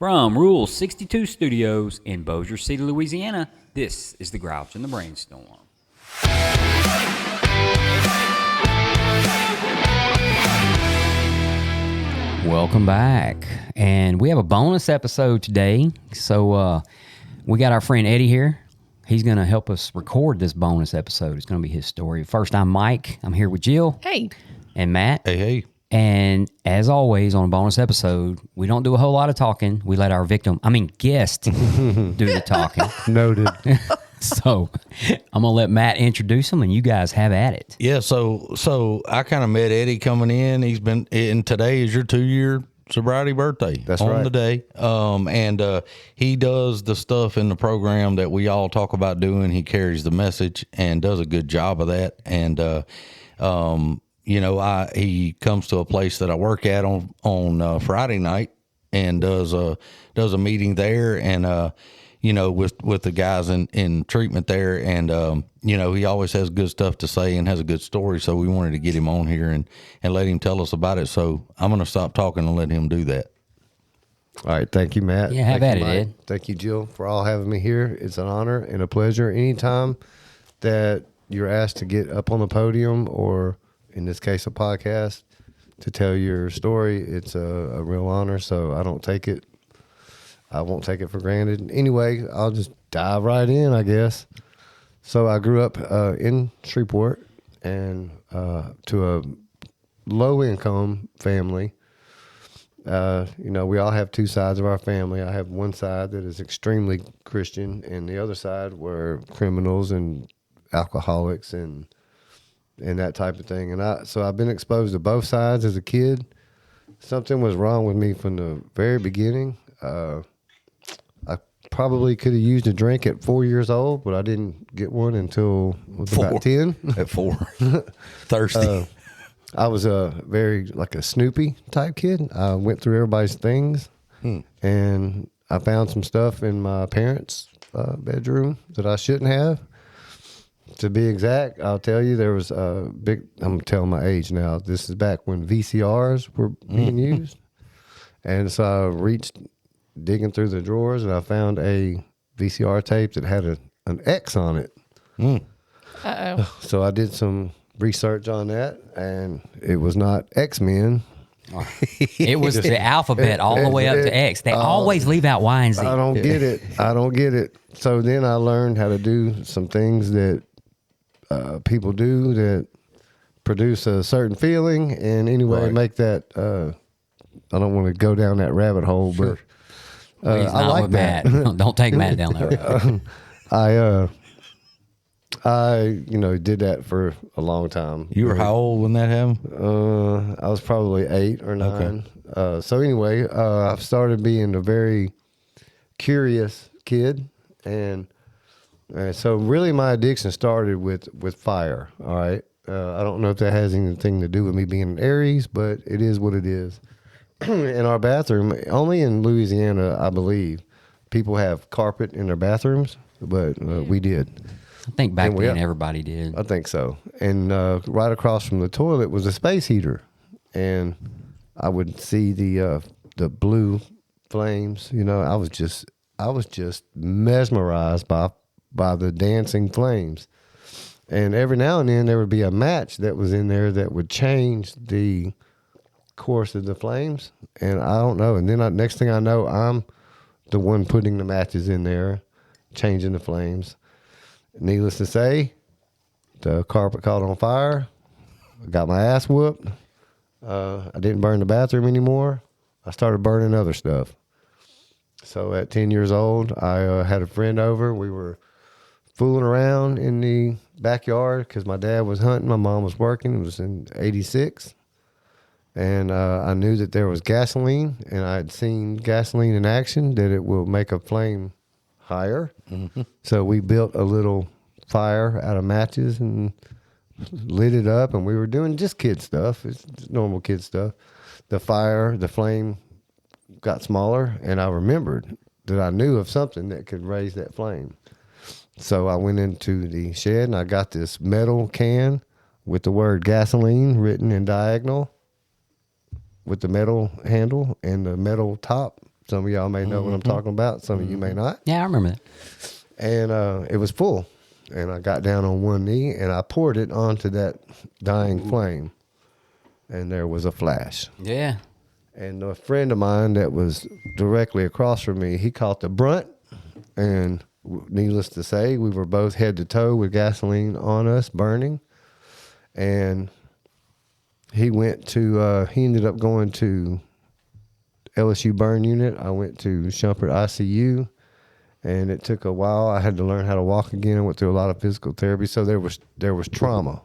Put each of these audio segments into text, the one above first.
From Rule 62 Studios in Bossier City, Louisiana, this is The Grouch and the Brainstorm. Welcome back. And we have a bonus episode today. So we got our friend Eddie here. He's going to help us record this bonus episode. It's going to be his story. First, I'm Mike. I'm here with Jill. Hey. And Matt. Hey, hey. And as always, on a bonus episode, we don't do a whole lot of talking. We let our guest do the talking. Noted. So I'm going to let Matt introduce him, and you guys have at it. Yeah, so I kind of met Eddie coming in. He's been, and today is your 2-year sobriety birthday. That's on right. the day. And he does the stuff in the program that we all talk about doing. He carries the message and does a good job of that. And, you know, he comes to a place that I work at on Friday night and does a meeting there, and you know, with the guys in treatment there, and you know, he always has good stuff to say and has a good story. So we wanted to get him on here and let him tell us about it. So I'm going to stop talking and let him do that. All right. Thank you, Matt. Yeah, have Thank at you, it, Mike. Ed. Thank you, Jill, for all having me here. It's an honor and a pleasure. Anytime that you're asked to get up on the podium, or in this case, a podcast, to tell your story, it's a real honor. So I won't take it for granted. Anyway, I'll just dive right in, I guess. So I grew up in Shreveport, and to a low-income family. You know, we all have two sides of our family. I have one side that is extremely Christian, and the other side were criminals and alcoholics and that type of thing. And so I've been exposed to both sides as a kid. Something was wrong with me from the very beginning. I probably could have used a drink at 4 years old, but I didn't get one until about 10. At 4. Thirsty. I was very like a Snoopy type kid. I went through everybody's things, and I found some stuff in my parents' bedroom that I shouldn't have. To be exact, I'll tell you, there was a big, I'm telling my age now, this is back when VCRs were being used. And so I reached, digging through the drawers, and I found a VCR tape that had an X on it. Uh-oh. So I did some research on that, and it was not X-Men. It was the alphabet all the way up to X. They always leave out Y and Z. I don't get it. So then I learned how to do some things that people do that produce a certain feeling, and anyway, make that. I don't want to go down that rabbit hole, but I like that. Don't take Matt down there. I did that for a long time. You were how old when that happened? I was probably 8 or 9. Okay. So anyway, I've started being a very curious kid, and so really my addiction started with fire. All right. I don't know if that has anything to do with me being an Aries, but it is what it is. In our bathroom, only in Louisiana, I believe, people have carpet in their bathrooms, but we did. I think back then everybody did. I think so. And right across from the toilet was a space heater, and I would see the blue flames. You know, I was just mesmerized by the dancing flames. And every now and then there would be a match that was in there that would change the course of the flames, and I don't know. And then next thing I know, I'm the one putting the matches in there, changing the flames. Needless to say, the carpet caught on fire. I got my ass whooped. I didn't burn the bathroom anymore. I started burning other stuff. So at 10 years old, I had a friend over. We were fooling around in the backyard because my dad was hunting, my mom was working. It was in 86. And I knew that there was gasoline, and I had seen gasoline in action, that it will make a flame higher. Mm-hmm. So we built a little fire out of matches and lit it up, and we were doing just kid stuff. It's just normal kid stuff. The flame got smaller, and I remembered that I knew of something that could raise that flame. So I went into the shed, and I got this metal can with the word gasoline written in diagonal with the metal handle and the metal top Some of y'all may know what I'm talking about. Some of you may not. Yeah, I remember that. And it was full. And I got down on one knee and I poured it onto that dying flame. And there was a flash. Yeah. And a friend of mine that was directly across from me, he caught the brunt. And needless to say, we were both head to toe with gasoline on us, burning. And he ended up going to LSU burn unit. I went to Shumpert ICU. And it took a while. I had to learn how to walk again. I went through a lot of physical therapy. So there was trauma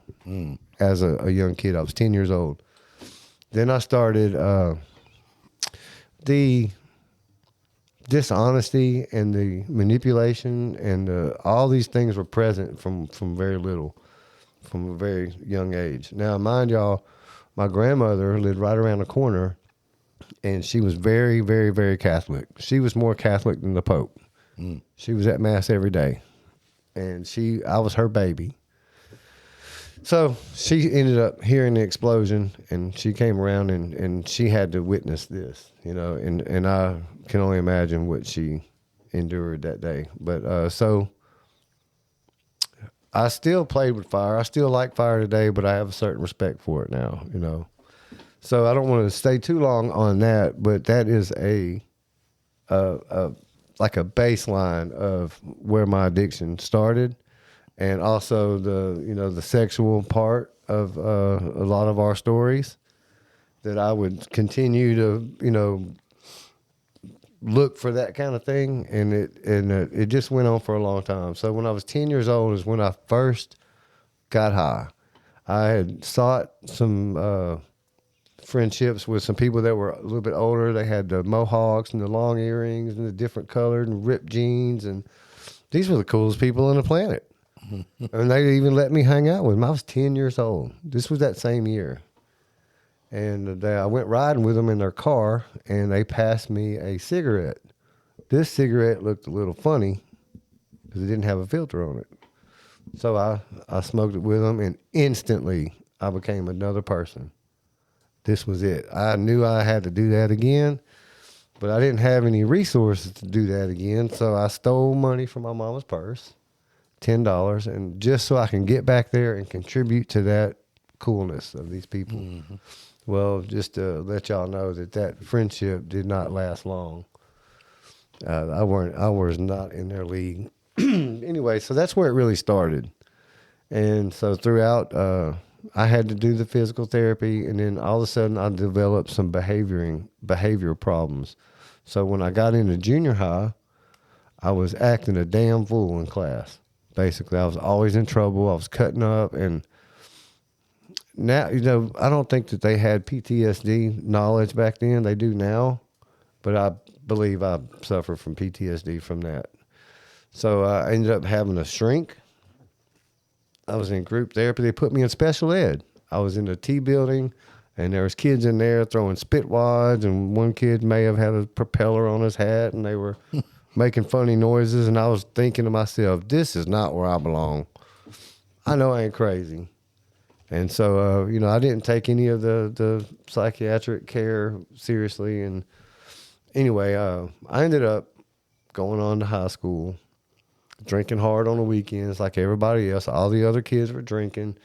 as a young kid. I was 10 years old. Then I started the dishonesty and the manipulation and all these things were present from very little, from a very young age. Now, mind y'all, my grandmother lived right around the corner, and she was very, very, very Catholic. She was more Catholic than the Pope. She was at Mass every day, and I was her baby. So she ended up hearing the explosion, and she came around, and she had to witness this, and I can only imagine what she endured that day. But so I still played with fire. I still like fire today, but I have a certain respect for it now, So I don't want to stay too long on that, but that is like a baseline of where my addiction started, and also the sexual part of a lot of our stories, that I would continue to look for that kind of thing, and it just went on for a long time. So when I was 10 years old is when I first got high. I had sought some friendships with some people that were a little bit older. They had the mohawks and the long earrings and the different colored and ripped jeans, and these were the coolest people on the planet. And they even let me hang out with them. I was 10 years old. This was that same year. And I went riding with them in their car, and they passed me a cigarette. This cigarette looked a little funny because it didn't have a filter on it. So I smoked it with them, and instantly I became another person. This was it. I knew I had to do that again, but I didn't have any resources to do that again. So I stole money from my mama's purse, $10, and just so I can get back there and contribute to that coolness of these people. Mm-hmm. Well, just to let y'all know that friendship did not last long. I was not in their league. Anyway, so that's where it really started. And so throughout, I had to do the physical therapy, and then all of a sudden I developed some behavior problems. So when I got into junior high, I was acting a damn fool in class. Basically, I was always in trouble. I was cutting up, and now, I don't think that they had PTSD knowledge back then. They do now, but I believe I suffered from PTSD from that. So I ended up having a shrink. I was in group therapy. They put me in special ed. I was in the T building, and there was kids in there throwing spit wads, and one kid may have had a propeller on his hat, and they were making funny noises, and I was thinking to myself, this is not where I belong. I know I ain't crazy. And so, I didn't take any of the psychiatric care seriously. And anyway, I ended up going on to high school, drinking hard on the weekends like everybody else. All the other kids were drinking.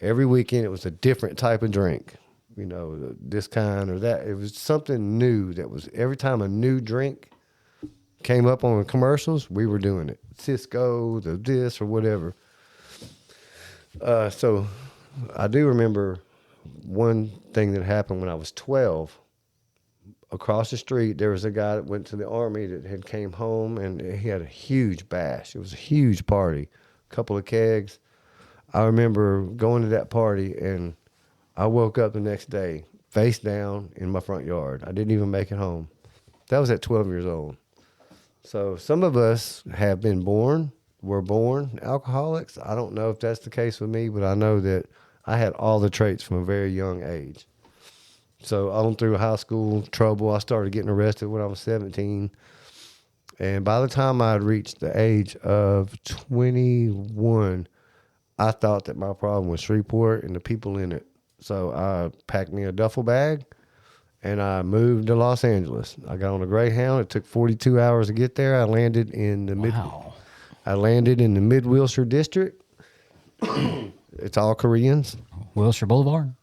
Every weekend it was a different type of drink, this kind or that. It was something new that was every time a new drink came up on the commercials, we were doing it. Cisco, the this or whatever. So I do remember one thing that happened when I was 12. Across the street, there was a guy that went to the Army that had came home, and he had a huge bash. It was a huge party, a couple of kegs. I remember going to that party, and I woke up the next day face down in my front yard. I didn't even make it home. That was at 12 years old. So some of us were born alcoholics. I don't know if that's the case with me, but I know that I had all the traits from a very young age. So on through high school trouble, I started getting arrested when I was 17. And by the time I had reached the age of 21, I thought that my problem was Shreveport and the people in it. So I packed me a duffel bag, and I moved to Los Angeles. I got on a Greyhound. It took 42 hours to get there. I landed in the Mid Wilshire district. It's all Koreans. Wilshire Boulevard.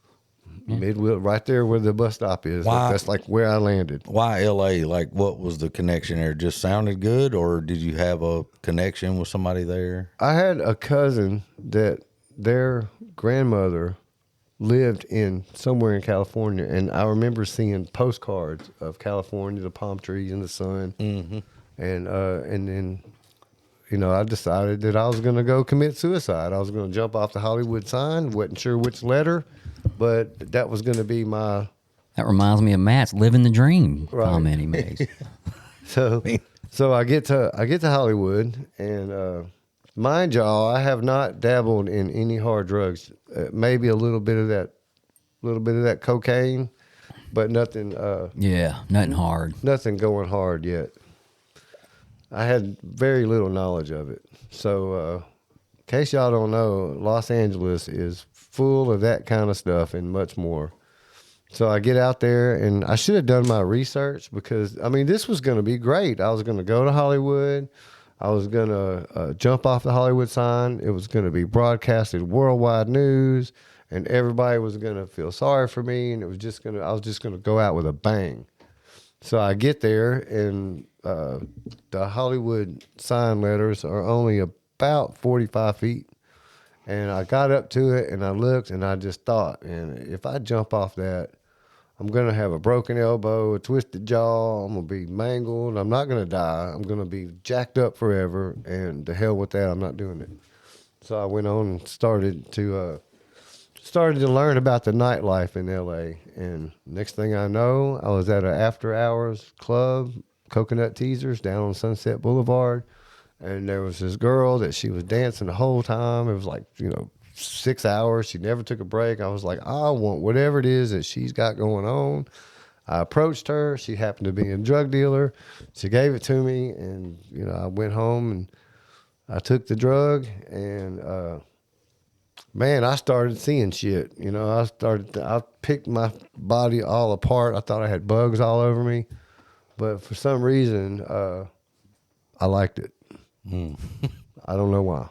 Right there where the bus stop is. Why? That's like where I landed. Why LA? Like, what was the connection there? Just sounded good, or did you have a connection with somebody there? I had a cousin that their grandmother lived in somewhere in California, and I remember seeing postcards of California, the palm trees and the sun, and then, I decided that I was going to go commit suicide. I was going to jump off the Hollywood sign. Wasn't sure which letter, but that was going to be my. That reminds me of Matt's "Living the Dream" Right. comment he makes. So I get to Hollywood, and mind y'all, I have not dabbled in any hard drugs. Maybe a little bit of that cocaine, but nothing. Nothing hard. Nothing going hard yet. I had very little knowledge of it. So, in case y'all don't know, Los Angeles is full of that kind of stuff and much more. So I get out there, and I should have done my research because, this was going to be great. I was going to go to Hollywood. I was going to jump off the Hollywood sign. It was going to be broadcasted worldwide news, and everybody was going to feel sorry for me, and I was just going to go out with a bang. So I get there, and the Hollywood sign letters are only about 45 feet. And I got up to it, and I looked, and I just thought, and if I jump off that, I'm going to have a broken elbow, a twisted jaw. I'm going to be mangled. I'm not going to die. I'm going to be jacked up forever. And to hell with that, I'm not doing it. So I went on and started to learn about the nightlife in L.A. And next thing I know, I was at an after-hours club, Coconut Teasers, down on Sunset Boulevard. And there was this girl that she was dancing the whole time. It was like, 6 hours. She never took a break. I was like, I want whatever it is that she's got going on. I approached her. She happened to be a drug dealer. She gave it to me, and I went home and I took the drug, and man, I started seeing shit. I picked my body all apart. I thought I had bugs all over me, but for some reason, I liked it. I don't know why.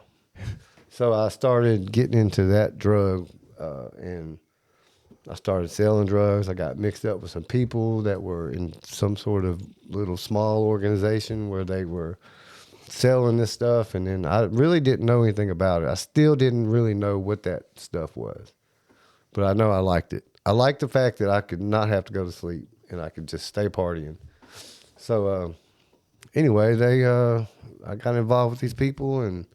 So I started getting into that drug, and I started selling drugs. I got mixed up with some people that were in some sort of little small organization where they were selling this stuff, and then I really didn't know anything about it. I still didn't really know what that stuff was, but I know I liked it. I liked the fact that I could not have to go to sleep, and I could just stay partying. So anyway, I got involved with these people, and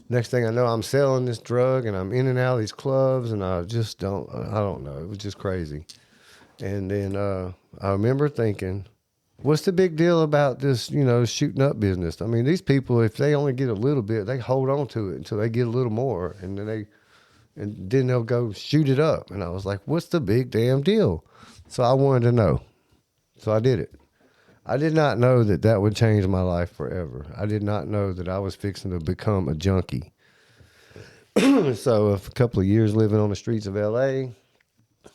next thing I know, I'm selling this drug, and I'm in and out of these clubs, and I don't know. It was just crazy. And then I remember thinking, what's the big deal about this, shooting up business? These people, if they only get a little bit, they hold on to it until they get a little more, and then they'll go shoot it up. And I was like, what's the big damn deal? So I wanted to know. So I did it. I did not know that would change my life forever. I did not know that I was fixing to become a junkie. So a couple of years living on the streets of L.A.,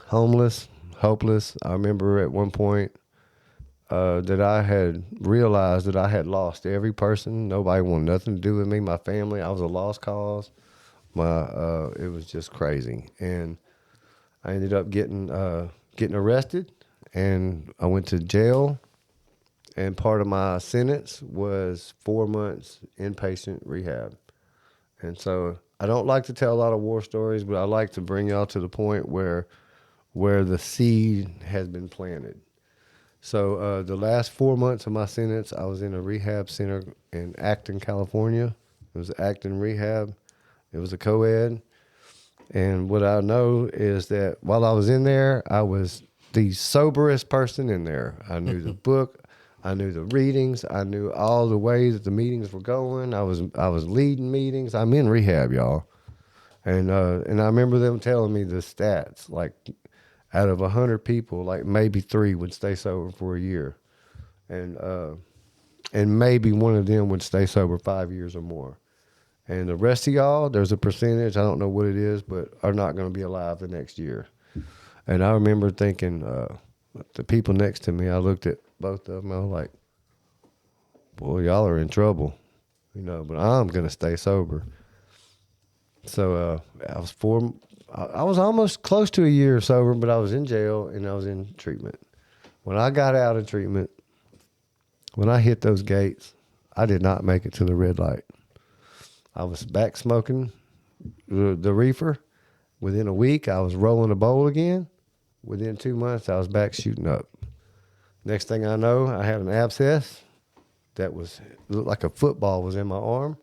homeless, hopeless. I remember at one point that I had realized that I had lost every person. Nobody wanted nothing to do with me, my family. I was a lost cause. It was just crazy. And I ended up getting arrested, and I went to jail. And part of my sentence was 4 months inpatient rehab. And so I don't like to tell a lot of war stories, but I like to bring y'all to the point where the seed has been planted. So the last 4 months of my sentence, I was in a rehab center in Acton, California. It was Acton Rehab. It was a co-ed. And what I know is that while I was in there, I was the soberest person in there. I knew the book. I knew the readings. I knew all the ways that the meetings were going. I was leading meetings. I'm in rehab, y'all. And I remember them telling me the stats, like out of 100 people, like maybe 3 would stay sober for a year. And maybe one of them would stay sober 5 years or more. And the rest of y'all, there's a percentage, I don't know what it is, but are not going to be alive the next year. And I remember thinking, the people next to me, I looked at both of them. I was like, boy, y'all are in trouble, but I'm going to stay sober. So I was almost close to a year sober, but I was in jail and I was in treatment. When I got out of treatment, when I hit those gates, I did not make it to the red light. I was back smoking the reefer. Within a week, I was rolling a bowl again. Within 2 months, I was back shooting up. Next thing I know, I had an abscess that looked like a football was in my arm.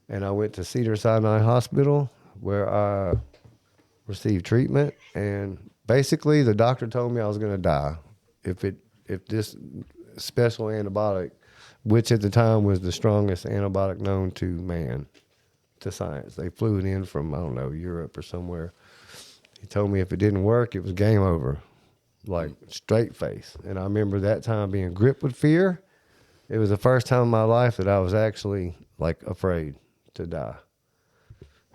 And I went to Cedars-Sinai Hospital where I received treatment. And basically, the doctor told me I was going to die if this special antibiotic, which at the time was the strongest antibiotic known to man, to science. They flew it in from, I don't know, Europe or somewhere. He told me if it didn't work, it was game over, like straight face. And I remember that time being gripped with fear. It was the first time in my life that I was actually like afraid to die.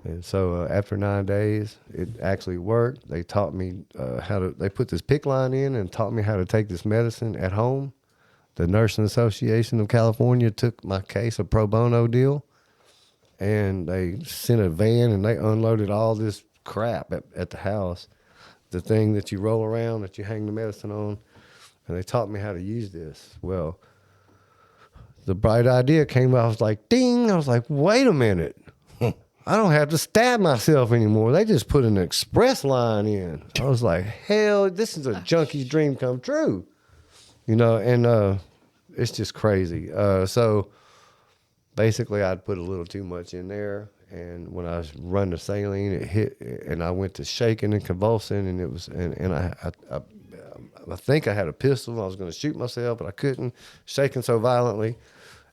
And so after 9 days, it actually worked. They taught me they put this PICC line in and taught me how to take this medicine at home. The Nursing Association of California took my case, a pro bono deal, and they sent a van and they unloaded all this crap at the house, the thing that you roll around that you hang the medicine on, and they taught me how to use this. Well, the bright idea came out. I was like, ding. I was like, wait a minute. I don't have to stab myself anymore. They just put an express line in. I was like, hell, this is a junkie's dream come true. And it's just crazy. So basically I'd put a little too much in there. And when I was running the saline, it hit, and I went to shaking and convulsing, and it was, and I think I had a pistol. I was going to shoot myself, but I couldn't, shaking so violently.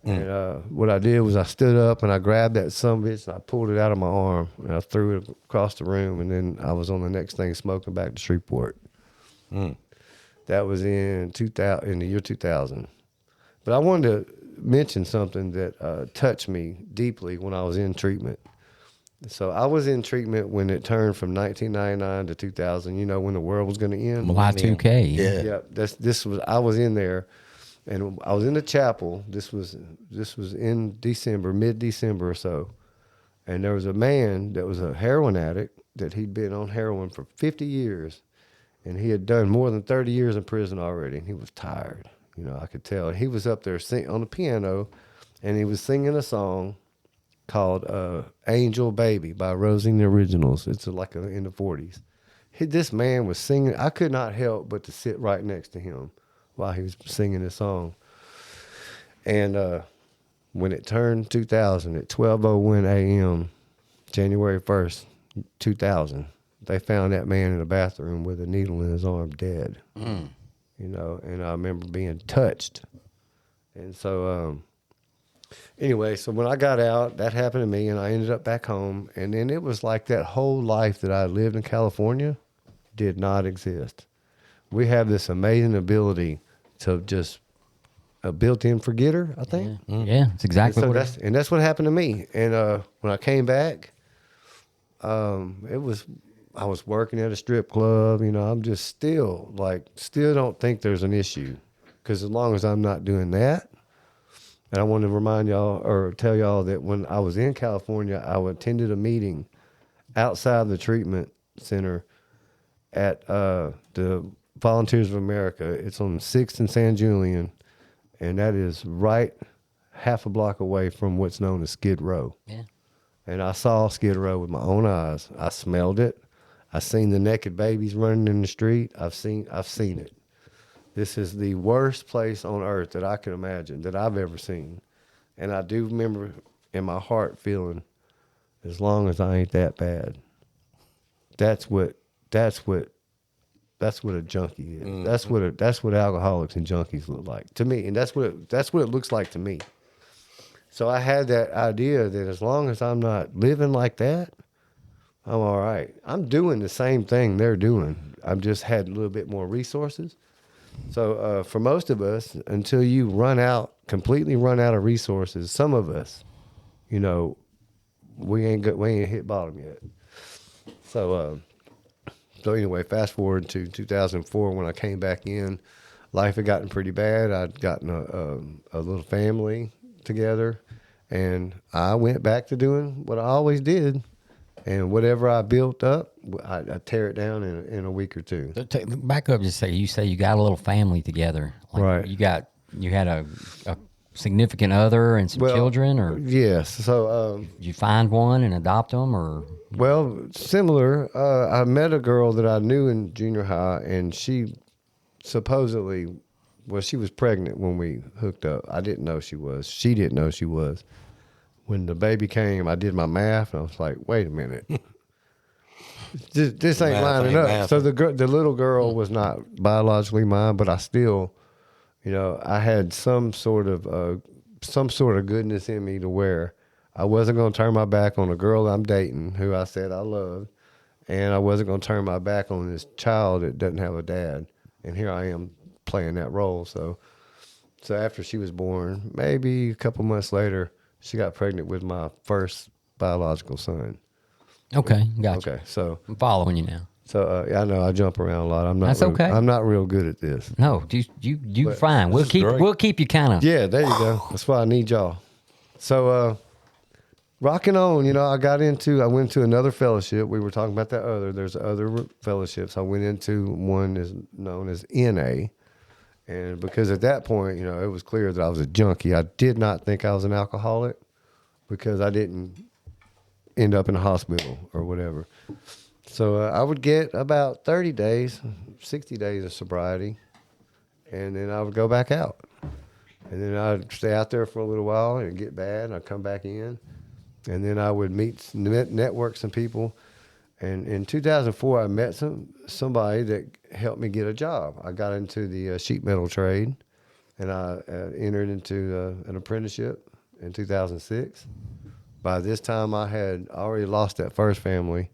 And what I did was I stood up and I grabbed that sumbitch and I pulled it out of my arm and I threw it across the room. And then I was on the next thing smoking back to Shreveport. That was in the year 2000. But I wanted to mention something that touched me deeply when I was in treatment. So I was in treatment when it turned from 1999 to 2000. When the world was going to end. Y2K. Yeah. I was in there. And I was in the chapel. This was in December, mid-December or so. And there was a man that was a heroin addict that he'd been on heroin for 50 years. And he had done more than 30 years in prison already. And he was tired. I could tell. He was up there on the piano, and he was singing a song called Angel Baby by Rosie and the Originals. It's in the 40s. This man was singing. I could not help but to sit right next to him while he was singing this song. And when it turned 2000, at 12:01 a.m., January 1st, 2000, they found that man in a bathroom with a needle in his arm dead. And I remember being touched. And so anyway, so when I got out, that happened to me, and I ended up back home. And then it was like that whole life that I lived in California did not exist. We have this amazing ability to just a built-in forgetter, I think. Yeah, it's exactly what it is. And that's what happened to me. And when I came back, I was working at a strip club. I'm just still don't think there's an issue, because as long as I'm not doing that. And I want to remind y'all or tell y'all that when I was in California, I attended a meeting outside the treatment center at the Volunteers of America. It's on 6th and San Julian, and that is right half a block away from what's known as Skid Row. Yeah. And I saw Skid Row with my own eyes. I smelled it. I seen the naked babies running in the street. I've seen it. This is the worst place on earth that I can imagine that I've ever seen. And I do remember in my heart feeling, as long as I ain't that bad. That's what a junkie is. Mm-hmm. That's what alcoholics and junkies look like to me, and that's what it looks like to me. So I had that idea that as long as I'm not living like that, I'm all right. I'm doing the same thing they're doing. I've just had a little bit more resources. So for most of us, until you completely run out of resources, some of us, we ain't hit bottom yet. So So anyway, fast forward to 2004 when I came back in. Life had gotten pretty bad. I'd gotten a little family together, and I went back to doing what I always did. And whatever I built up, I tear it down in a week or two. Back up, just say you got a little family together, like Right. You had a significant other and some children, or Yes. So did you find one and adopt them, or well, similar. I met a girl that I knew in junior high, and she supposedly, well, she was pregnant when we hooked up. I didn't know she was. She didn't know she was. When the baby came, I did my math, and I was like, wait a minute. This ain't Math lining ain't up. mathing. So the little girl was not biologically mine, but I still, I had some sort of goodness in me to where I wasn't going to turn my back on a girl I'm dating who I said I loved, and I wasn't going to turn my back on this child that doesn't have a dad. And here I am playing that role. So after she was born, maybe a couple months later, she got pregnant with my first biological son. okay, gotcha. Okay, so I'm following you now. I know I jump around a lot. That's okay. I'm not real good at this. No, you fine. We'll is great. we'll keep you kind of. Yeah, there you go. That's why I need y'all. So rocking on, I went to another fellowship. We were talking about that other. There's other fellowships. I went into one is known as NA. And because at that point, it was clear that I was a junkie. I did not think I was an alcoholic because I didn't end up in the hospital or whatever. So I would get about 30 days, 60 days of sobriety, and then I would go back out. And then I'd stay out there for a little while and get bad, and I'd come back in. And then I would network some people. And in 2004, I met somebody that helped me get a job. I got into the sheet metal trade, and I entered into an apprenticeship in 2006. By this time, I had already lost that first family.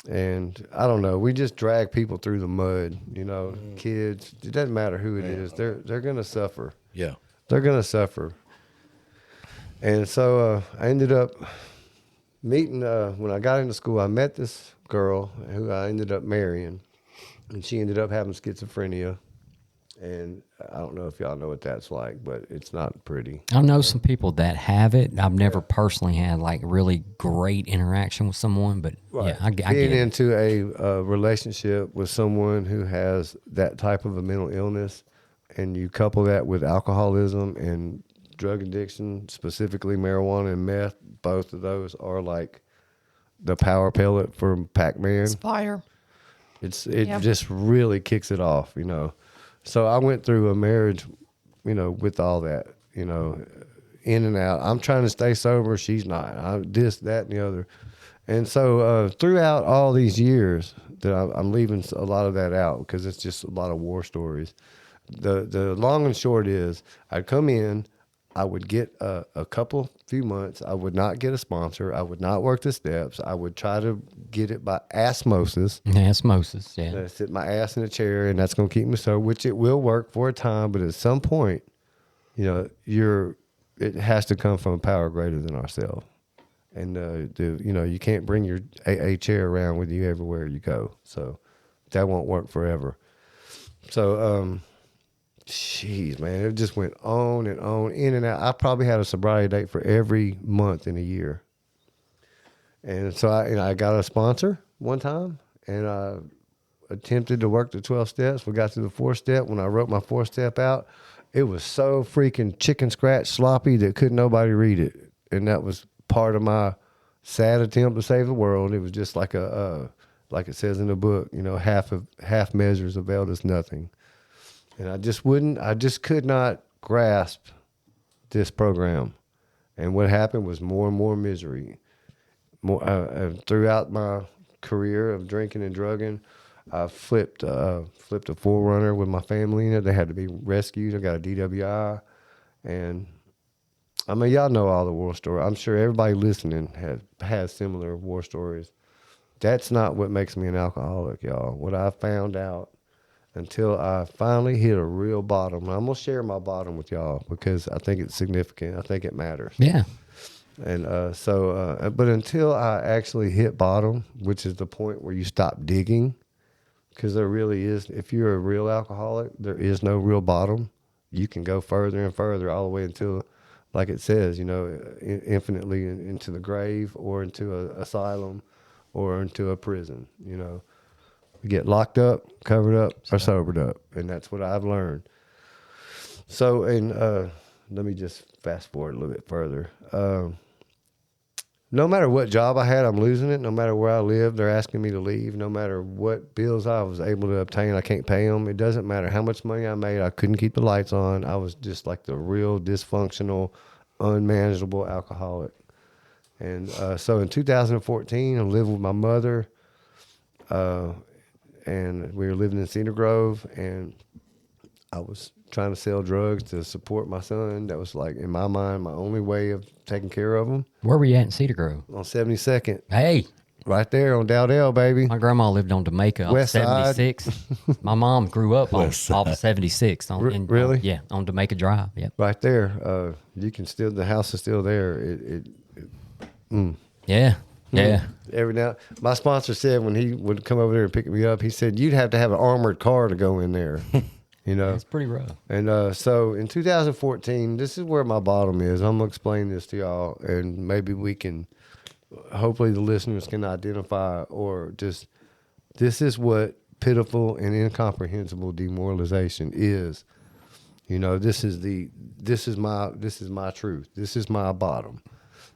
And I don't know, we just drag people through the mud, kids. It doesn't matter who it is. They're going to suffer. Yeah. They're going to suffer. And so I ended up meeting, when I got into school, I met this girl who I ended up marrying, and she ended up having schizophrenia. And I don't know if y'all know what that's like, but it's not pretty. I know some people that have it. I've never personally had like really great interaction with someone, but yeah, I get Being it. into a relationship with someone who has that type of a mental illness, and you couple that with alcoholism and drug addiction, specifically marijuana and meth, both of those are like the power pellet for Pac-Man. It's fire. It Yep. just really kicks it off, So I went through a marriage, with all that, in and out. I'm trying to stay sober. She's not. This, that, and the other. And so throughout all these years that I'm leaving a lot of that out because it's just a lot of war stories. The long and short is I'd come in, I would get a few months. I would not get a sponsor. I would not work the steps. I would try to get it by osmosis. Osmosis, yeah. I sit my ass in a chair, and that's going to keep me sober, which it will work for a time. But at some point, it has to come from a power greater than ourselves. And, you can't bring your AA chair around with you everywhere you go. So that won't work forever. So, jeez, man, it just went on and on, in and out. I probably had a sobriety date for every month in a year. And so I got a sponsor one time, and I attempted to work the 12 steps. We got to the 4th step. When I wrote my 4th step out, it was so freaking chicken scratch sloppy that couldn't nobody read it. And that was part of my sad attempt to save the world. It was just like like it says in the book, half measures availed us nothing. And I just could not grasp this program. And what happened was more and more misery. Throughout my career of drinking and drugging, I flipped a 4Runner with my family in it. They had to be rescued. I got a DWI. And, y'all know all the war stories. I'm sure everybody listening has similar war stories. That's not what makes me an alcoholic, y'all. What I found out until I finally hit a real bottom. I'm going to share my bottom with y'all because I think it's significant. I think it matters. Yeah. And but until I actually hit bottom, which is the point where you stop digging, because there really is, if you're a real alcoholic, there is no real bottom. You can go further and further all the way until, like it says, infinitely into the grave or into an asylum or into a prison, You get locked up, covered up, or sobered up. And that's what I've learned. So, let me just fast forward a little bit further. No matter what job I had, I'm losing it. No matter where I live, they're asking me to leave. No matter what bills I was able to obtain, I can't pay them. It doesn't matter how much money I made. I couldn't keep the lights on. I was just like the real dysfunctional, unmanageable alcoholic. And so in 2014, I lived with my mother, and we were living in Cedar Grove, and I was trying to sell drugs to support my son. That was, like, in my mind, my only way of taking care of him. Where were you at in Cedar Grove? On 72nd. Hey, Right there on Dowdell, baby. my grandma lived on Jamaica off West side. 76. My mom grew up off of 76. Really? Yeah, on Jamaica Drive. Yep. Right there. You can still, the house is still there. Yeah. Yeah. Every now, my sponsor said when he would come over there and pick me up, he said, you'd have to have an armored car to go in there. It's pretty rough. And so in 2014, this is where my bottom is. I'm going to explain this to y'all, and maybe we can, hopefully the listeners can identify, or just, this is what pitiful and incomprehensible demoralization is. This is my truth. This is my bottom.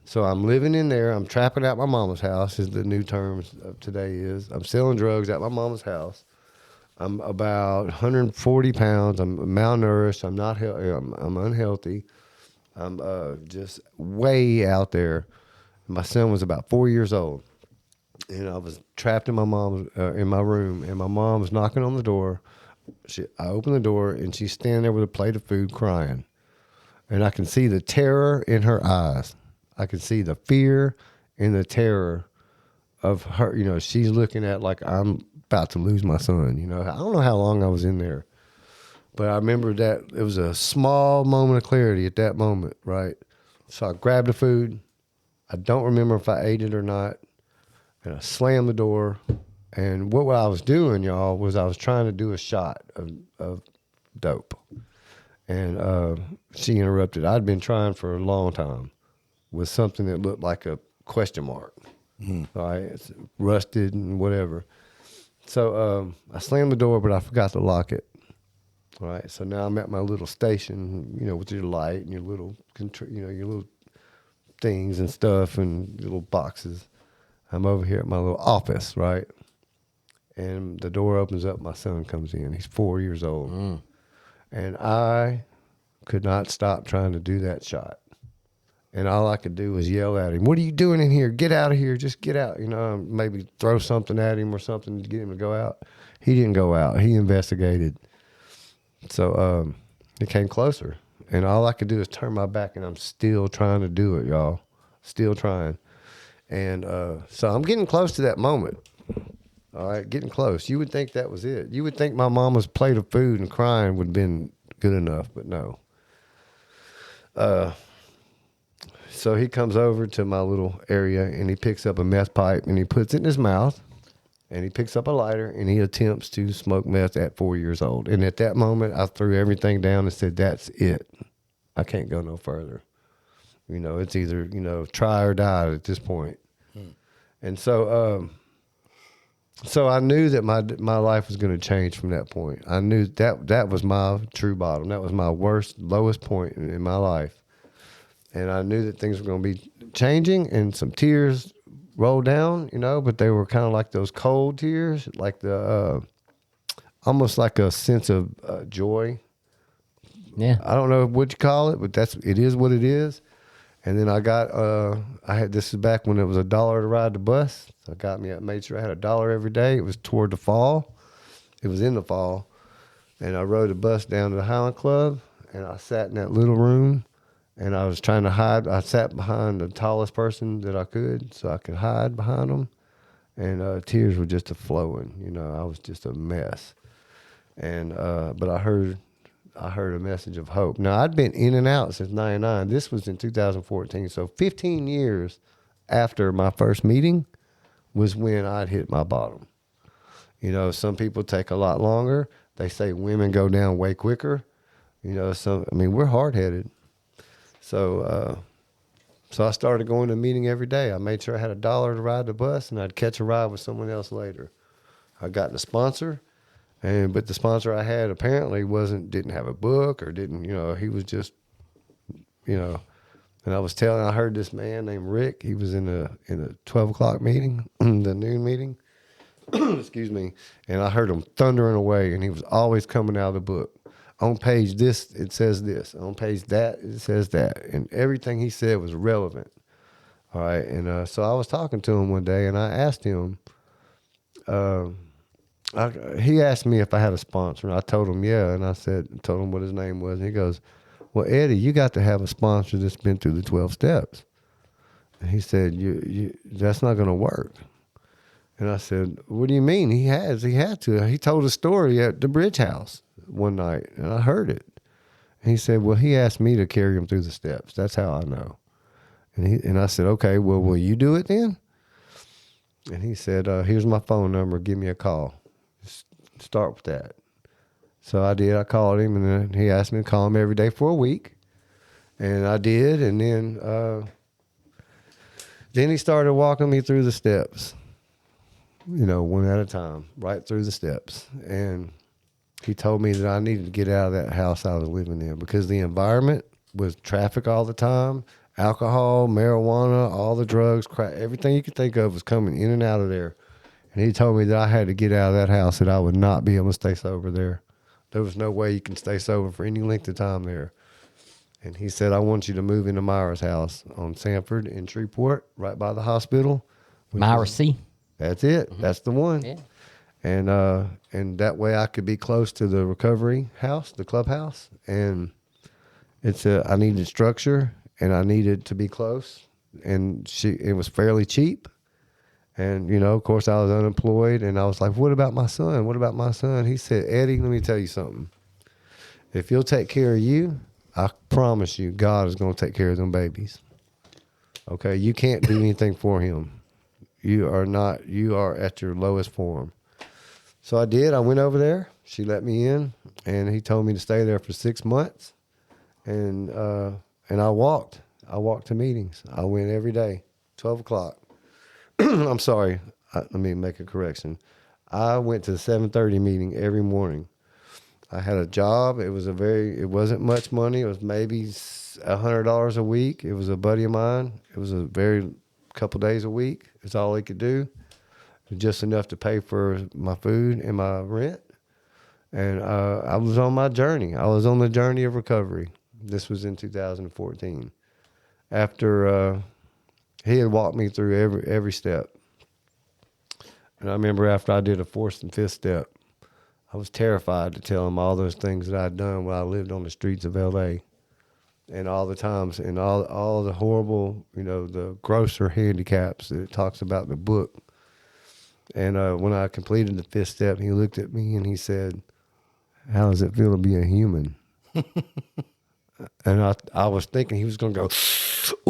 So I'm living in there. I'm trapping at my mama's house, is the new terms of today is. I'm selling drugs at my mama's house. I'm about 140 pounds. I'm malnourished. I'm not healthy. I'm unhealthy. I'm just way out there. My son was about 4 years old, and I was trapped in my mom's in my room, and my mom was knocking on the door. I opened the door, and she's standing there with a plate of food, crying, and I can see the terror in her eyes. I can see the fear and the terror of her. She's looking at like I'm about to lose my son. I don't know how long I was in there, but I remember that it was a small moment of clarity at that moment, right? So I grabbed the food. I don't remember if I ate it or not, and I slammed the door. And what I was doing, y'all, was I was trying to do a shot of dope, and she interrupted. I'd been trying for a long time with something that looked like a question mark. All right, it's rusted and whatever. So I slammed the door, but I forgot to lock it. All right, so now I'm at my little station, with your light and your little, your little things and stuff and little boxes. I'm over here at my little office, right? And the door opens up. My son comes in. He's 4 years old, and I could not stop trying to do that shot. And all I could do was yell at him, "What are you doing in here? Get out of here. Just get out." Maybe throw something at him or something to get him to go out. He didn't go out. He investigated. So it came closer. And all I could do is turn my back, and I'm still trying to do it, y'all. Still trying. And so I'm getting close to that moment. All right, getting close. You would think that was it. You would think my mama's plate of food and crying would have been good enough, but no. So he comes over to my little area, and he picks up a meth pipe, and he puts it in his mouth, and he picks up a lighter, and he attempts to smoke meth at 4 years old. And at that moment, I threw everything down and said, that's it. I can't go no further. It's either, try or die at this point. And so I knew that my life was going to change from that point. I knew that was my true bottom. That was my lowest point in my life. And I knew that things were going to be changing, and some tears rolled down, but they were kind of like those cold tears, like the almost like a sense of joy. Yeah. I don't know what you call it, but it is what it is. And then this is back when it was $1 to ride the bus. So I made sure I had $1 every day. It was toward the fall. It was in the fall. And I rode the bus down to the Highland Club, and I sat in that little room, and I was trying to hide. I sat behind the tallest person that I could so I could hide behind them. And tears were just flowing. I was just a mess. And but I heard I heard a message of hope. Now, I'd been in and out since 99. This was in 2014. So 15 years after my first meeting was when I'd hit my bottom. You know, some people take a lot longer. They say women go down way quicker. You know, we're hard-headed. So I started going to a meeting every day. I made sure I had $1 to ride the bus, and I'd catch a ride with someone else later. I got a sponsor, but the sponsor I had apparently didn't have a book or didn't, he was just, and I heard this man named Rick. He was in a 12 o'clock meeting, the noon meeting. Excuse me. And I heard him thundering away, and he was always coming out of the book. On page this, it says this. On page that, it says that. And everything he said was relevant. All right. And so I was talking to him one day, and I asked him, he asked me if I had a sponsor, and I told him, yeah. And I told him what his name was. And he goes, well, Eddie, you got to have a sponsor that's been through the 12 steps. And he said, that's not going to work. And I said, what do you mean? He had to. He told a story at the Bridge House one night, and I heard it. And he said, well, he asked me to carry him through the steps. That's how I know. And I said, okay, well, will you do it then? And he said, here's my phone number. Give me a call. Start with that. So I did. I called him, and then he asked me to call him every day for a week. And I did. And then he started walking me through the steps, one at a time, right through the steps. And he told me that I needed to get out of that house I was living in because the environment was traffic all the time, alcohol, marijuana, all the drugs, crack, everything you could think of was coming in and out of there. And he told me that I had to get out of that house, that I would not be able to stay sober there. There was no way you can stay sober for any length of time there. And he said, I want you to move into Myra's house on Sanford in Shreveport, right by the hospital. Myra C. That's it. Mm-hmm. That's the one. Yeah. And that way I could be close to the recovery house, the clubhouse. And I needed structure, and I needed to be close. And it was fairly cheap. And, of course, I was unemployed. And I was like, what about my son? What about my son? He said, Eddie, let me tell you something. If you'll take care of you, I promise you, God is going to take care of them babies. Okay? You can't do anything for him. You are at your lowest form. So I did. I went over there. She let me in, and he told me to stay there for 6 months. And I walked. I walked to meetings. I went every day, 12 o'clock. I'm sorry. Let me make a correction. I went to the 7:30 meeting every morning. I had a job. It wasn't much money. It was maybe $100 a week. It was a buddy of mine. It was a couple days a week. It's all he could do. Just enough to pay for my food and my rent. And I was on my journey. I was on the journey of recovery. This was in 2014. After he had walked me through every step. And I remember after I did a 4th and 5th step, I was terrified to tell him all those things that I'd done when I lived on the streets of L.A. And all the times and all the horrible, the grosser handicaps that it talks about in the book. And when I completed the 5th step, he looked at me and he said, how does it feel to be a human? And I was thinking he was going to go,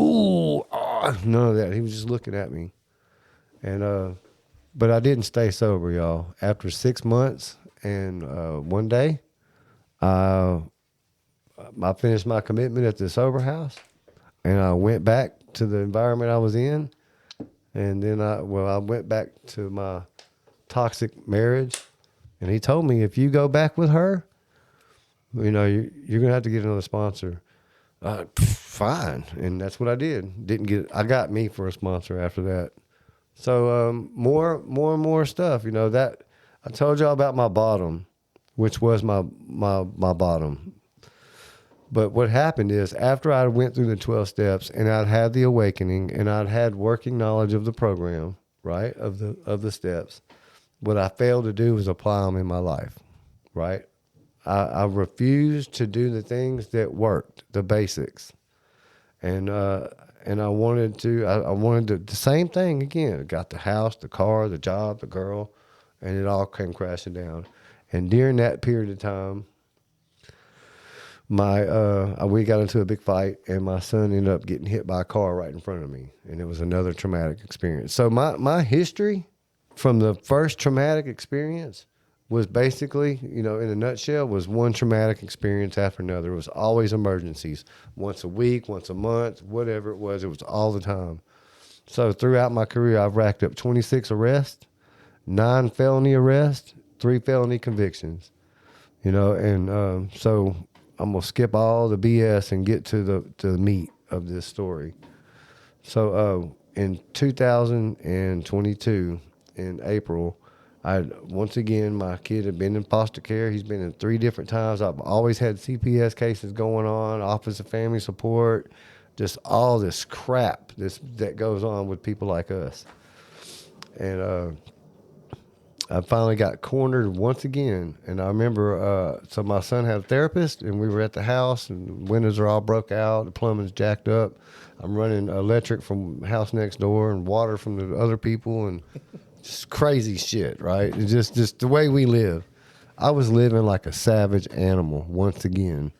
ooh, oh, none of that. He was just looking at me. And but I didn't stay sober, y'all. After 6 months and one day, I finished my commitment at the sober house, and I went back to the environment I was in. And then I went back to my toxic marriage, and he told me, if you go back with her, you're going to have to get another sponsor. Fine. And that's what I did. I got me for a sponsor after that. So more and more stuff, that I told y'all about my bottom, which was my bottom. But what happened is, after I went through the 12 steps and I'd had the awakening and I'd had working knowledge of the program, right, of the steps, what I failed to do was apply them in my life, right? I refused to do the things that worked, the basics. And I wanted the same thing again. I got the house, the car, the job, the girl, and it all came crashing down. And during that period of time, we got into a big fight, and my son ended up getting hit by a car right in front of me, and it was another traumatic experience. So my history from the first traumatic experience was basically, in a nutshell, was one traumatic experience after another. It was always emergencies, once a week, once a month, whatever it was all the time. So throughout my career, I've racked up 26 arrests, 9 felony arrests, 3 felony convictions, and so I'm going to skip all the BS and get to the meat of this story. So in 2022, in April, once again, my kid had been in foster care. He's been in 3 different times. I've always had CPS cases going on, Office of Family Support, just all this crap that goes on with people like us. And I finally got cornered once again. And I remember, so my son had a therapist, and we were at the house, and the windows are all broke out, the plumbing's jacked up. I'm running electric from the house next door and water from the other people, and just crazy shit, right? It's just the way we live. I was living like a savage animal once again.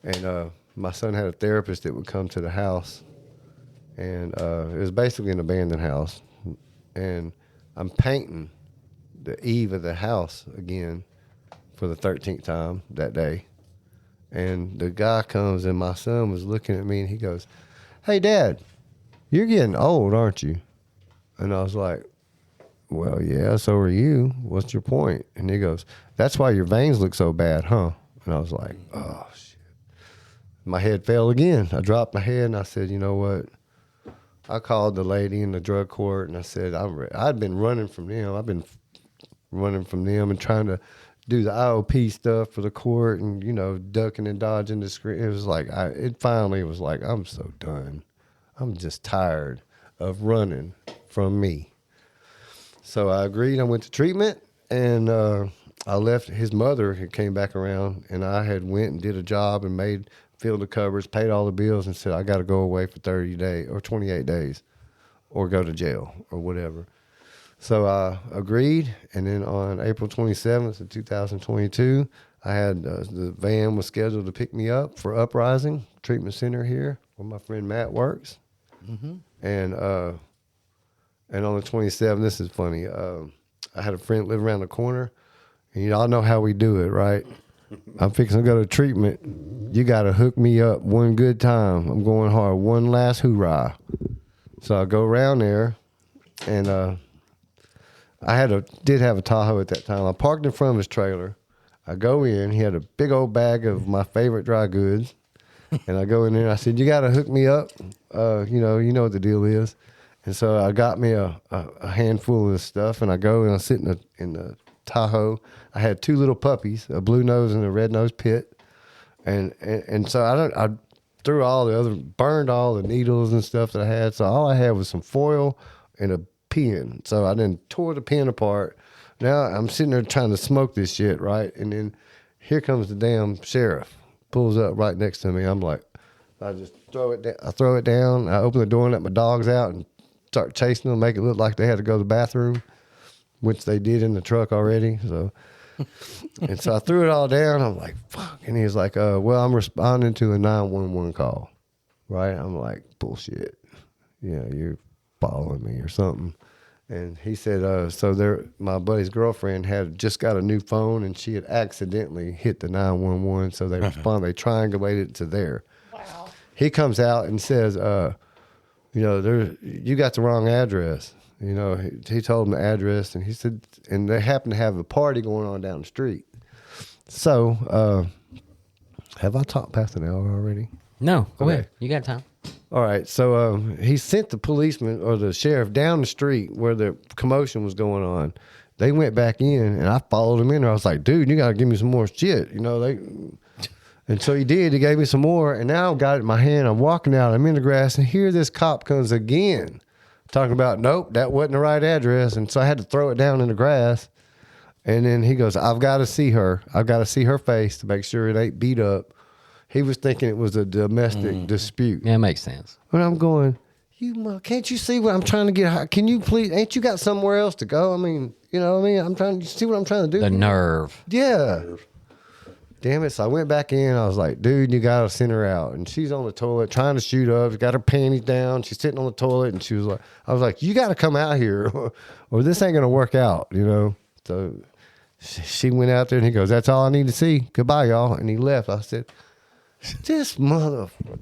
And my son had a therapist that would come to the house, and it was basically an abandoned house. And I'm painting the eve of the house again for the 13th time that day. And the guy comes, and my son was looking at me, and he goes, "Hey, Dad, you're getting old, aren't you?" And I was like, "Well, yeah, so are you. What's your point?" And he goes, "That's why your veins look so bad, huh?" And I was like, oh, shit. My head fell again. I dropped my head, and I said, "You know what?" I called the lady in the drug court, and I said, I'd been running from them. I've been running from them and trying to do the IOP stuff for the court and, ducking and dodging the screen. It was like, finally was like, I'm so done. I'm just tired of running from me. So I agreed. I went to treatment, and I left. His mother had came back around, and I had went and did a job and filled the covers, paid all the bills, and said, I got to go away for 30 days or 28 days or go to jail or whatever. So I agreed, and then on April 27th of 2022, I had the van was scheduled to pick me up for Uprising Treatment Center here, where my friend Matt works. Mm-hmm. And on the 27th, this is funny. I had a friend live around the corner, and y'all know how we do it, right? I'm fixing to go to treatment. You got to hook me up one good time. I'm going hard. One last hoorah. So I go around there, and I did have a Tahoe at that time. I parked in front of his trailer. I go in. He had a big old bag of my favorite dry goods. And I go in there, and I said, "You got to hook me up. You know what the deal is." And so I got me a handful of this stuff, and I go and I sit in the Tahoe. I had 2 little puppies, a blue nose and a red nose pit. And so I burned all the needles and stuff that I had. So all I had was some foil and a pen. So I then tore the pen apart. Now I'm sitting there trying to smoke this shit, right? And then here comes the damn sheriff, pulls up right next to me. I'm like, I just throw it down. I throw it down. I open the door and let my dogs out and start chasing them, make it look like they had to go to the bathroom, which they did in the truck already. So, and so I threw it all down. I'm like, fuck. And he's like, well, I'm responding to a 911 call, right? I'm like, bullshit. Yeah, you're following me or something. And he said, my buddy's girlfriend had just got a new phone, and she had accidentally hit the 911. So they responded, they triangulated it to there. Wow. He comes out and says, you got the wrong address. He told him the address, and he said, and they happened to have a party going on down the street. So, have I talked past an hour already? No, go Okay. ahead. You got time. All right. So, he sent the policeman or the sheriff down the street where the commotion was going on. They went back in, and I followed him in there. I was like, dude, you got to give me some more shit. And so he did. He gave me some more, and now I've got it in my hand. I'm walking out. I'm in the grass, and here this cop comes again, talking about, nope, that wasn't the right address. And so I had to throw it down in the grass. And then he goes, I've got to see her. I've got to see her face to make sure it ain't beat up. He was thinking it was a domestic dispute. Yeah, it makes sense. And I'm going, can't you see what I'm trying to get? Can you please, ain't you got somewhere else to go? I mean, I'm trying to see what I'm trying to do. The nerve. Yeah. damn it. So I went back in. I was like, dude, you got to send her out. And she's on the toilet trying to shoot up. She got her panties down. She's sitting on the toilet. And I was like, you got to come out here or this ain't going to work out, you know? So she went out there and he goes, that's all I need to see. Goodbye, y'all. And he left. I said, this motherfucker.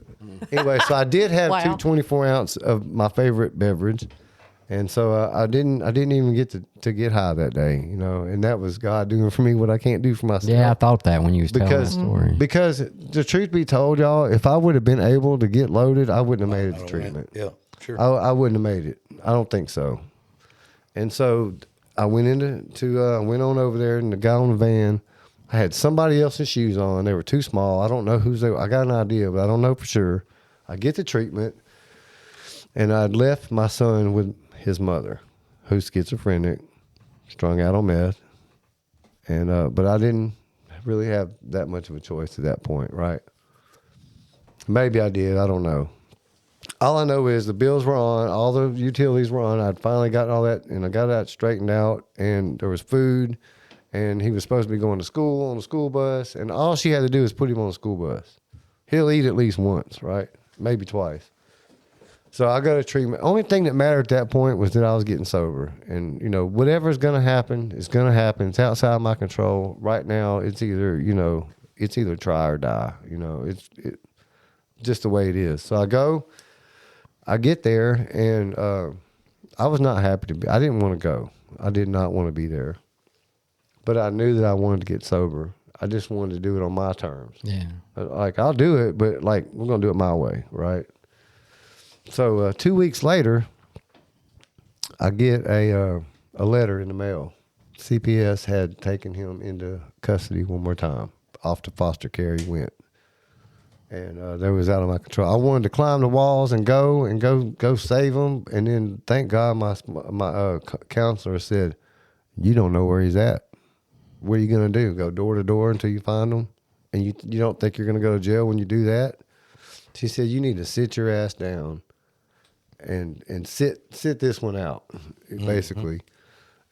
Anyway, so I did have Wow. 2 24-ounce of my favorite beverage. And so I didn't even get to get high that day, you know, and that was God doing for me what I can't do for myself. Yeah, I thought that when you was telling the Because story. because the truth be told, y'all, if I would have been able to get loaded, I wouldn't have made it to treatment. Yeah, sure. I wouldn't have made it. I don't think so. And so I went went on over there, and the guy on the van, I had somebody else's shoes on. They were too small. I don't know whose they were. I got an idea, but I don't know for sure. I get the treatment, and I'd left my son with his mother, who's schizophrenic, strung out on meth, and but I didn't really have that much of a choice at that point, right? Maybe I did. I don't know. All I know is the bills were on, all the utilities were on. I'd finally gotten all that, and I got that straightened out, and there was food, and he was supposed to be going to school on the school bus, and all she had to do is put him on the school bus. He'll eat at least once, right? Maybe twice. So I got a treatment. Only thing that mattered at that point was that I was getting sober. And, you know, whatever's going to happen, it's going to happen. It's outside my control. Right now, it's either try or die. You know, it's just the way it is. So I get there, and I was not happy to be. I didn't want to go. I did not want to be there. But I knew that I wanted to get sober. I just wanted to do it on my terms. Yeah. Like, I'll do it, but, like, we're going to do it my way, right? So 2 weeks later, I get a letter in the mail. CPS had taken him into custody one more time. Off to foster care he went. And that was out of my control. I wanted to climb the walls and go save him. And then, thank God, my counselor said, you don't know where he's at. What are you going to do? Go door to door until you find him? And you don't think you're going to go to jail when you do that? She said, you need to sit your ass down and sit this one out, basically.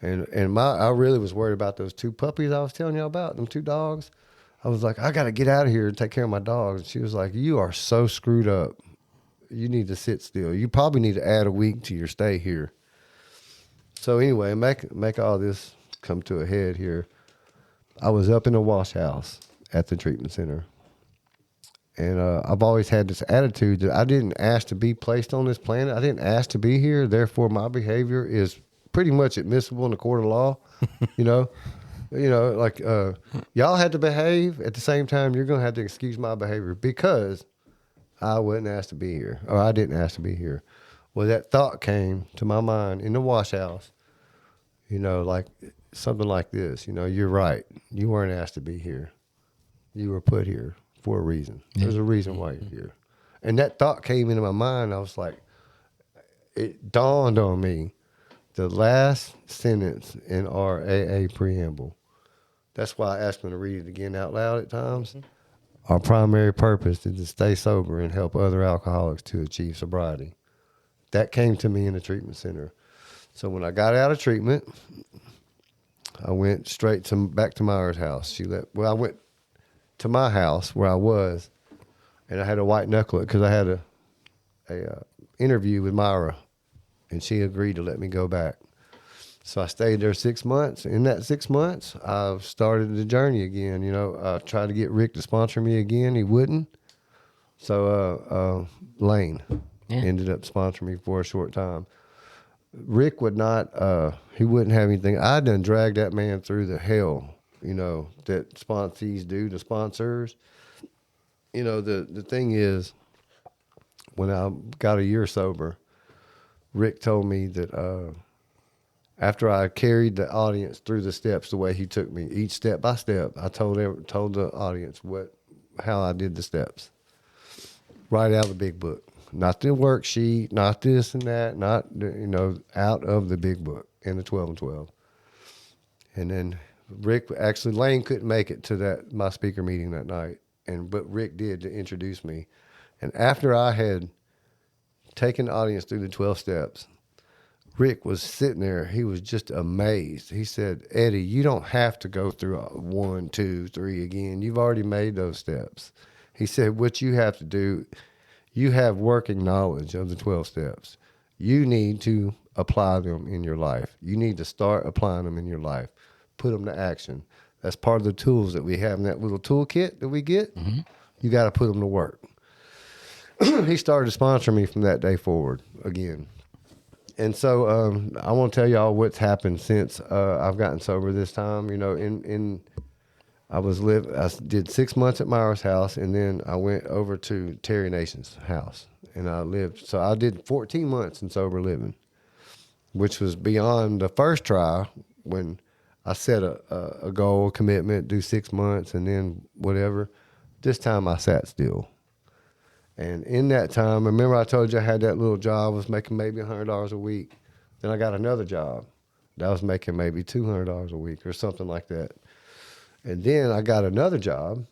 And I really was worried about those 2 puppies I was telling you about, them 2 dogs. I was like, I got to get out of here and take care of my dogs. And she was like, you are so screwed up. You need to sit still. You probably need to add a week to your stay here. So anyway, make all this come to a head here. I was up in the wash house at the treatment center. And I've always had this attitude that I didn't ask to be placed on this planet. I didn't ask to be here. Therefore, my behavior is pretty much admissible in the court of law. You know, like y'all had to behave. At the same time, you're going to have to excuse my behavior because I wasn't asked to be here, or I didn't ask to be here. Well, that thought came to my mind in the wash house. You know, like something like this. You know, you're right. You weren't asked to be here. You were put here for a reason. There's a reason why you're here. And that thought came into my mind. I was like, it dawned on me, the last sentence in our AA preamble. That's why I asked them to read it again out loud at times. Our primary purpose is to stay sober and help other alcoholics to achieve sobriety. That came to me in the treatment center. So when I got out of treatment, I went straight back to Myra's house. I went to my house where I was, and I had to white knuckle it because I had a interview with Myra, and she agreed to let me go back. So I stayed there 6 months. In that 6 months, I started the journey again. You know, I tried to get Rick to sponsor me again. He wouldn't. So Lane ended up sponsoring me for a short time. Rick would not, he wouldn't have anything. I done dragged that man through the hell, you know, that sponsees do, the sponsors. You know, the thing is, when I got a year sober, Rick told me that after I carried the audience through the steps the way he took me, each step by step, I told the audience how I did the steps. Right out of the big book. Not the worksheet, not this and that, not, you know, out of the big book in the 12 and 12. And then Lane couldn't make it to my speaker meeting that night, but Rick did to introduce me. And after I had taken the audience through the 12 steps, Rick was sitting there. He was just amazed. He said, Eddie, you don't have to go through 1, 2, 3 again. You've already made those steps. He said, what you have to do, you have working knowledge of the 12 steps. You need to apply them in your life. You need to start applying them in your life. Put them to action. That's part of the tools that we have in that little toolkit that we get. Mm-hmm. You got to put them to work. He started to sponsor me from that day forward again. And so I want to tell y'all what's happened since I've gotten sober this time. You know, I did 6 months at Myra's house, and then I went over to Terry Nation's house, and I lived. So I did 14 months in sober living, which was beyond the first try when I set a goal, a commitment, do 6 months, and then whatever. This time I sat still. And in that time, remember I told you I had that little job, was making maybe $100 a week. Then I got another job that was making maybe $200 a week or something like that. And then I got another job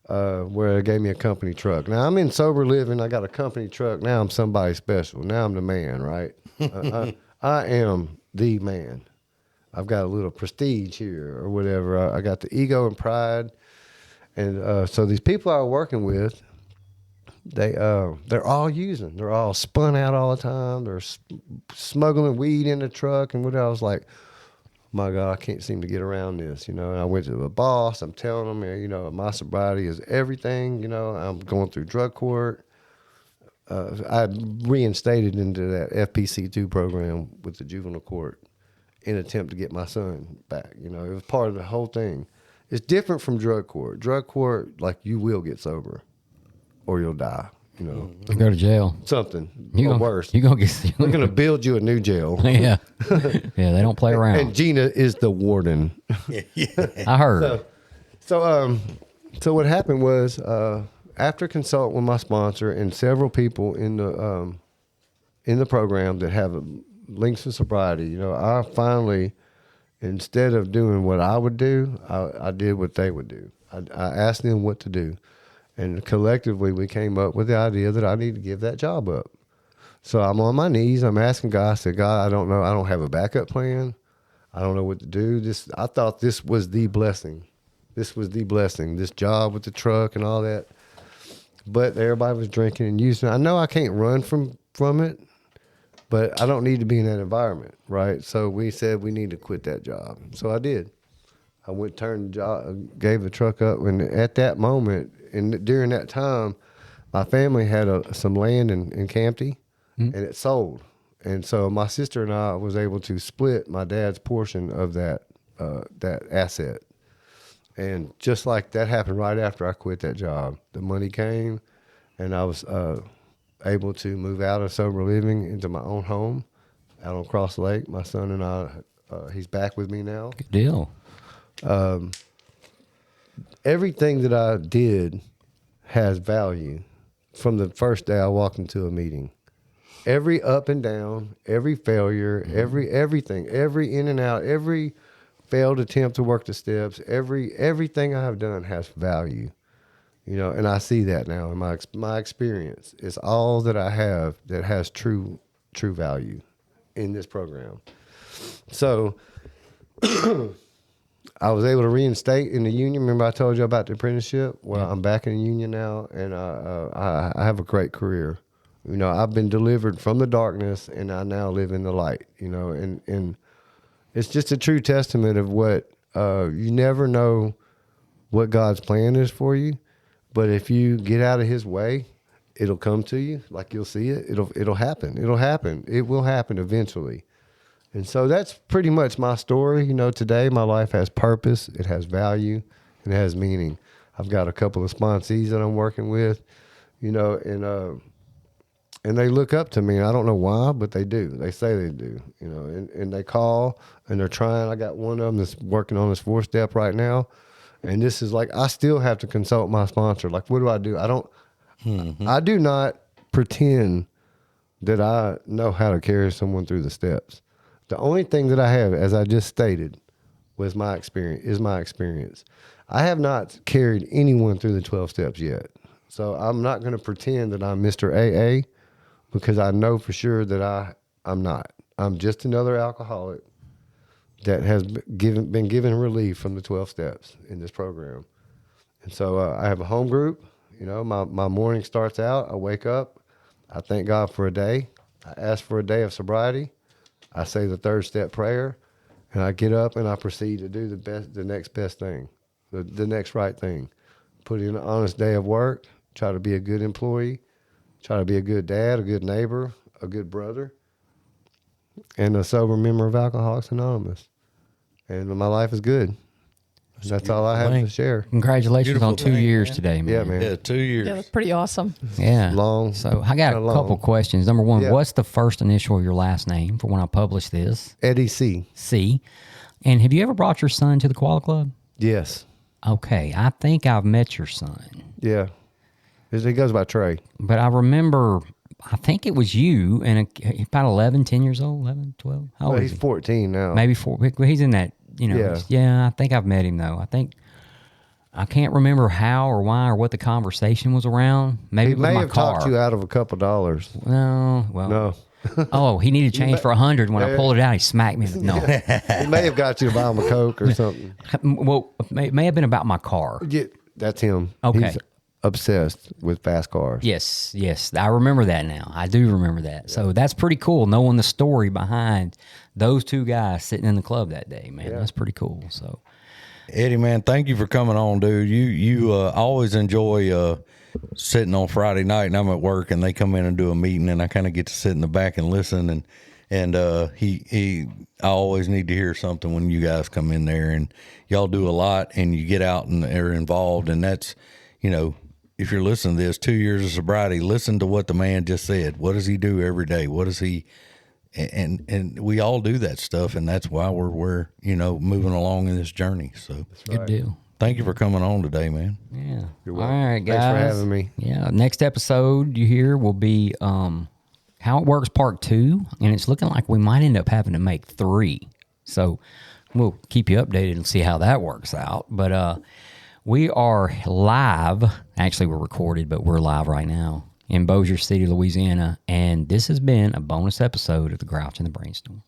where they gave me a company truck. Now I'm in sober living. I got a company truck. Now I'm somebody special. Now I'm the man, right? I am the man. I've got a little prestige here or whatever. I got the ego and pride. And so these people I was working with, they're all using. They're all spun out all the time. They're smuggling weed in the truck and whatever. I was like, my God, I can't seem to get around this, you know. And I went to the boss. I'm telling him, you know, my sobriety is everything. You know, I'm going through drug court. I reinstated into that FPC2 program with the juvenile court in an attempt to get my son back. You know, it was part of the whole thing. It's different from drug court. Drug court, like, you will get sober or you'll die, you know. You go to jail. Something. You or worse. You're going to get... They're going to build you a new jail. Yeah. Yeah, they don't play around. And Gina is the warden. I heard. So what happened was, after consulting with my sponsor and several people in the program that have links to sobriety, you know, I finally, instead of doing what I would do, I did what they would do. I asked them what to do. And collectively, we came up with the idea that I need to give that job up. So I'm on my knees. I'm asking God. I said, God, I don't know. I don't have a backup plan. I don't know what to do. I thought this was the blessing. This was the blessing, this job with the truck and all that. But everybody was drinking and using it. I know I can't run from it, but I don't need to be in that environment, right? So we said we need to quit that job. So I did. I went, turned the job, gave the truck up. And at that moment, and during that time, my family had some land in Campty, and it sold. And so my sister and I was able to split my dad's portion of that asset. And just like that happened right after I quit that job. The money came, and I was able to move out of sober living into my own home out on Cross Lake. My son and I, he's back with me now. Good deal. Everything that I did has value from the first day I walked into a meeting. Every up and down, every failure, everything, every in and out, every failed attempt to work the steps, everything I have done has value, you know, and I see that now in my experience. It's all that I have that has true value in this program. So I was able to reinstate in the union. Remember I told you about the apprenticeship? Well, I'm back in the union now, and I have a great career. You know, I've been delivered from the darkness, and I now live in the light, you know, and it's just a true testament of what you never know what God's plan is for you, but if you get out of his way, it'll come to you. Like, you'll see it. It'll happen. It will happen eventually. And so that's pretty much my story. You know, today my life has purpose, it has value, and it has meaning. I've got a couple of sponsees that I'm working with, you know, and they look up to me, and I don't know why, but they do. They say they do, you know, and they call, and they're trying. I got one of them that's working on this 4-step right now, and this is like, I still have to consult my sponsor. Like, what do? I do not pretend that I know how to carry someone through the steps. The only thing that I have, as I just stated, is my experience. I have not carried anyone through the 12 steps yet. So I'm not going to pretend that I'm Mr. AA, because I know for sure that I'm not. I'm just another alcoholic that has been given relief from the 12 steps in this program. And so I have a home group. You know, my morning starts out, I wake up, I thank God for a day. I ask for a day of sobriety. I say the 3rd step prayer, and I get up and I proceed to do the next best thing, the next right thing. Put in an honest day of work, try to be a good employee, try to be a good dad, a good neighbor, a good brother, and a sober member of Alcoholics Anonymous. And my life is good. That's all I have to share. Congratulations Beautiful on 2 thing, years man. today, man. Yeah, man. Yeah, 2 years. Yeah, that's pretty awesome. Yeah. Long. So I got a kinda couple long. questions. Number one, Yeah. what's the first initial of your last name for when I publish this? Eddy C. C. And have you ever brought your son to the Koala Club? Yes. Okay, I think I've met your son. Yeah. He goes by Trey. But I remember, I think it was you, and about 11, 10 years old, 11, 12. How old Well, is he's he? 14 now. Maybe 4. He's in that, Yeah. Yeah, I think I've met him, though. I can't remember how or why or what the conversation was around. Maybe He it was may my have car. talked you out of a couple dollars. No, well. No. Oh, he needed change for 100. When I pulled it out, he smacked me. No. He may have got you to buy him a Coke or something. Well, it may have been about my car. Yeah, that's him. Okay. He's obsessed with fast cars. Yes. I remember that now. I do remember that. So that's pretty cool, knowing the story behind those two guys sitting in the club that day, man. That's pretty cool. So, Eddie, man, thank you for coming on, dude. You always enjoy sitting on Friday night, and I'm at work, and they come in and do a meeting, and I kind of get to sit in the back and listen. And I always need to hear something when you guys come in there, and y'all do a lot, and you get out and are involved, and that's, if you're listening to this, 2 years of sobriety, listen to what the man just said. What does he do every day? What does he? And we all do that stuff, and that's why we're moving along in this journey. So good deal. thank you for coming on today, man. Yeah. You're All welcome. right, guys. Thanks for having me. Yeah. Next episode you hear will be How It Works Part 2, and it's looking like we might end up having to make 3. So we'll keep you updated and see how that works out. But we are live. Actually, we're recorded, but we're live right now in Bossier City, Louisiana. And this has been a bonus episode of The Grouch and the Brainstorm.